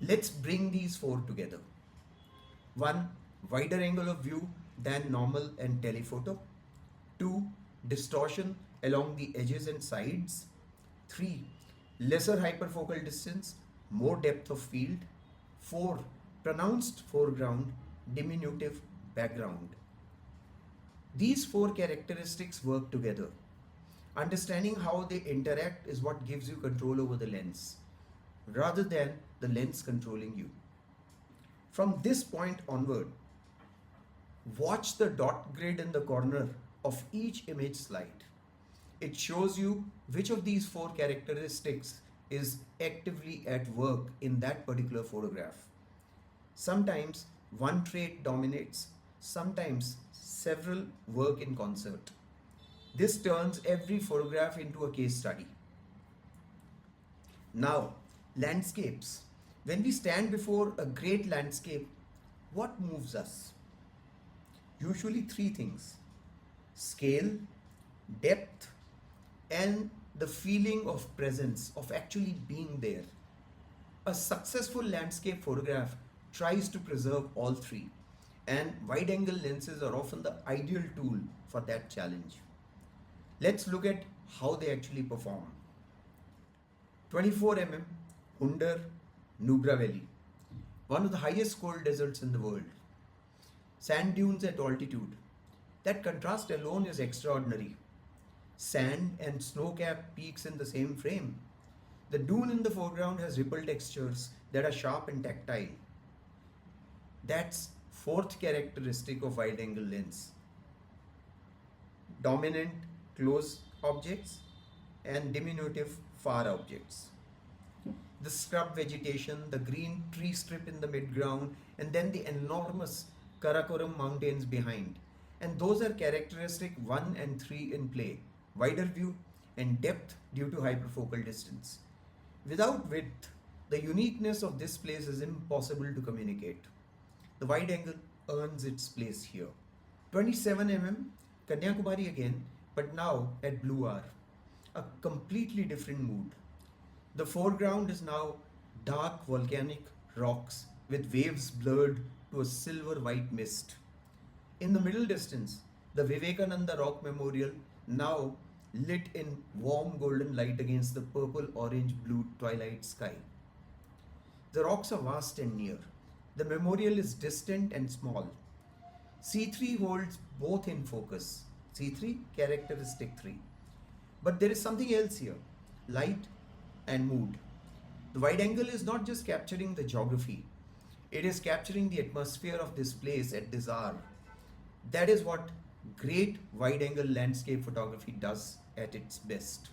Let's bring these four together. 1. Wider angle of view than normal and telephoto. 2. Distortion along the edges and sides. 3. Lesser hyperfocal distance, more depth of field. 4. Pronounced foreground, diminutive background. These four characteristics work together. Understanding how they interact is what gives you control over the lens, rather than the lens controlling you. From this point onward, watch the dot grid in the corner of each image slide. It shows you which of these four characteristics is actively at work in that particular photograph. Sometimes one trait dominates, sometimes several work in concert. This turns every photograph into a case study. Now, landscapes. When we stand before a great landscape, what moves us? Usually three things: scale, depth, and the feeling of presence, of actually being there. A successful landscape photograph tries to preserve all three, and wide angle lenses are often the ideal tool for that challenge. Let's look at how they actually perform. 24 mm Hundar Nubra Valley, one of the highest cold deserts in the world. Sand dunes at altitude. That contrast alone is extraordinary. Sand and snow-capped peaks in the same frame. The dune in the foreground has ripple textures that are sharp and tactile. That's fourth characteristic of wide-angle lens. Dominant close objects and diminutive far objects. The scrub vegetation, the green tree strip in the midground, and then the enormous Karakoram mountains behind. And those are characteristic 1 and 3 in play: wider view and depth due to hyperfocal distance. Without width, the uniqueness of this place is impossible to communicate. The wide angle earns its place here. 27 mm Kanyakumari again, but now at Blue R. A completely different mood. The foreground is now dark volcanic rocks with waves blurred to a silver white mist. In the middle distance, the Vivekananda Rock Memorial, now lit in warm golden light against the purple orange blue twilight sky. The rocks are vast and near. The memorial is distant and small. C3 holds both in focus. C3, characteristic 3. But there is something else here: light and mood. The wide angle is not just capturing the geography, it is capturing the atmosphere of this place at this hour. That is what great wide angle landscape photography does at its best.